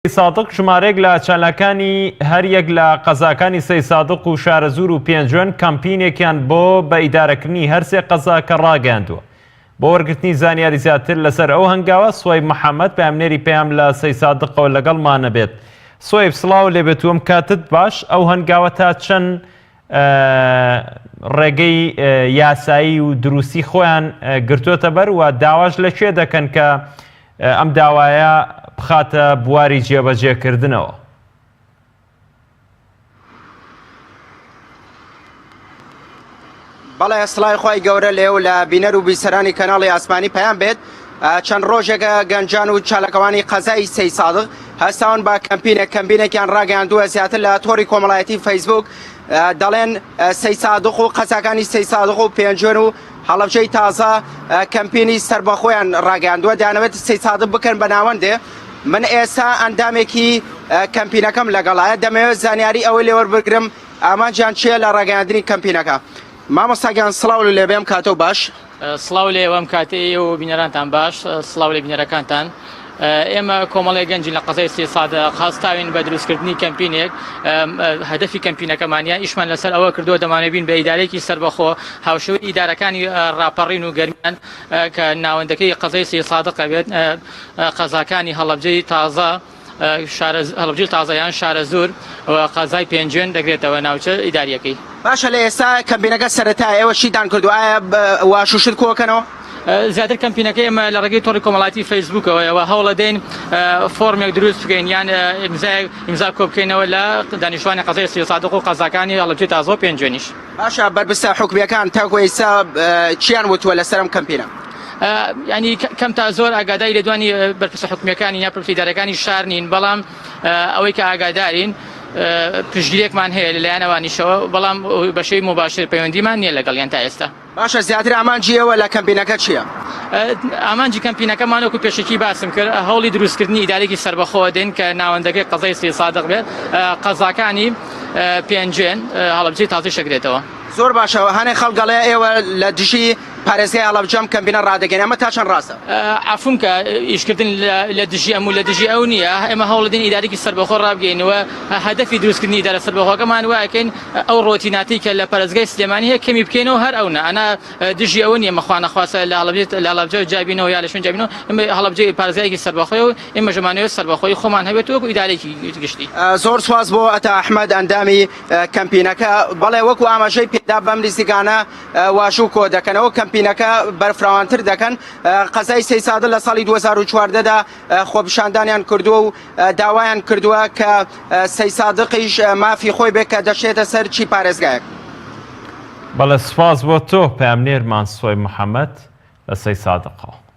سادق ژمارەیەک لە چەلەکانی هەر یەک لە قەزاکانی سەی سادق و شارەزور و پێنجۆن کەمپینێکیان بۆ بە ئیدارەکردنی هەرسێ قەزاکە ڕاگەاندووە. بۆ وەرگرتنی زانیاری زیاتر لەسەر ئەو هەنگاوە سوەیب محەممەد پامنێری پێیان لە سەی سادقەوە لەگەڵمانە بێت. سوەیب سڵاو لێبێتووەم کاتت باش. ئەو هەنگاوە تا چەند ڕێگەی یاسایی و دروستی خۆیان گرتوۆتە بەر و داواش لەکوێ دەکەن کە ئەم داوایە بخاتە بواری جێبەجێکردنەوە؟ بەڵێ سڵای خۆی گەورە لێو لە بینەر و بیسەرانی کەناڵی ئاسمانی پەیام بێت. چەند ڕۆژێکە گەنجان و چالەکەوانی قەزای سەی سادق هەستاون بە کەمپینێکیان ڕاگەیاندووە زیاتر لە تۆڕی کۆمەڵایەتی فەیسبوک دەڵێن سەی سادق و قەزاکانی سەی سادق و پێنجۆن و هەڵەبجەی تازە کەمپینی سەربەخۆیان ڕاگەیاندووە دەیانەوێت سەی سادق بکەن بە ناوەندێ. من ئێستا ئەندامێکی کەمپینەکەم لەگەڵایە دەمەوێت زانیاری ئەوەی لێوەربگرم ئامانجیان چیە لە ڕاگەیاندنی کەمپینەکە. مامۆستاگیان سڵاو لێبێم کاتۆ باش. سڵاو لێوەم کاتێ و بینەرانتان باش. سڵاو لێ بینەرەکانتان. ئێمە کۆمەڵی گەنجی لە قەزای سەی سادق خاستاوین بە دروستکردنی کەمپینێک. هەدەفی کەمپینەکەمانە ئیشمان لەسەر ئەوە کردووە دەمانەوێت بین بە ئیدارەیەکی سەربەخۆ هاوشێوەی ئیدارەکانی ڕاپەڕین و گەرمیان کە ناوەندەکەی قەزای سەی سادق بێت قەزاکانی هەڵەبجەی تازە هەڵبجەی تازەیان شارەزور و قەزای پێنجۆن دەگرێتەوە ناوچە ئیداریەکەی. باشە لە ئێستا کەمپینەکە سەرەتای ئێوە شیدان کردو ئایا واشوشت کۆکەنەوە؟ زیاتر کەمپینەکەی ئێمە لە ڕێگەی تۆڕی کۆمەڵایەتی فەیسبوکەوەیەوە هەوڵە دەین فۆرمێک دروست بکەین یان ئیمزا کۆ بکەینەوە لە دانیشتوانی قەزای سەی سادق و قەزاکانی هەڵبجەی تازە و پێنجۆنیش. باشە بەرپرسە حکومیەکان تاکو ئێستا چیان وتووە لەسەر ئەم کەمپینە؟ ینی کەم تا زۆر ئاگاداری لە دوانی بەرپرسە حکومیەکانی یا پرسیدارەکانی شار نین، بەڵام ئەوەی کە ئاگادارین پشتگیرێکمان هەیە لەلایەنەوانیشەوە، بەڵام بە شێوەی مباشر پەیوەندیمان نییە لەگەڵیان تا ئێستا. باشە زیاتر ئامانجیەوە لە کەمپینەکە چییە؟ ئامانجی کەمپینەکەمان وەکو پێشکی باسم کرد هەوڵی دروستکردنی ئیدارێکی سەربەخۆ دێن کە ناوەندەکەی قەزای سەی سادق بێت، قەزاکانی پێنجۆن هەڵەبجەی تازەی شەگرێتەوە. زۆر باشەوە هەنێ خەڵگەڵێ ئێوە لە دژی پارێزگای هەڵەبجەم کەمپینە ڕادەگەین، ئەمە تا چەند ڕاستە؟ عەفوم کە ئیشکردن لە دژی ئەم و لە دژی ئەو نییە. ئێمە هەوڵ دەین ئیدارێکی سەربەخۆ ڕابگەینەوە. هەدەفی دروستکردنی ئیدارە سەربەخۆکەمان وایەکەین ئەو ڕۆتیناتی کە لە پارێزگای سلێمانی هەیە کەمی بکەینەوە هەر ئەوە. ئەنا دژی ئەوە نییە مەخوا نەخواسە لە هەڵەبجە جابینەوە یا لە شوێن جابینەوە. ئێمە هەڵەبجەی پارێزگایەکی سەربەخۆی و ئێمە ژمانەوەی سەربەخۆی خۆمان هەبێت وەکو ئیدارێکی گشتی. زۆر سواز بۆ ئەتا ئەحمەد ئەندامی کەمپینەکە. بەڵێ وەکو ئاماژەی پێدا بەم لیستیگانە واشوو کۆ دەکەنەوە کەمپینەکە بەرفراوانتر دەکەن. قەزای سەی سادق لە ساڵی 2014دا خۆپیشاندانیان کردووە و داوایان کردووە کە سەی سادقیش مافی خۆی بێت کە دەچێتە سەر چی پارێزگایەک. بەڵێ سپاس بۆ تۆ پامنێرمان سوەیب محەممەد لە سەی سادقەوە.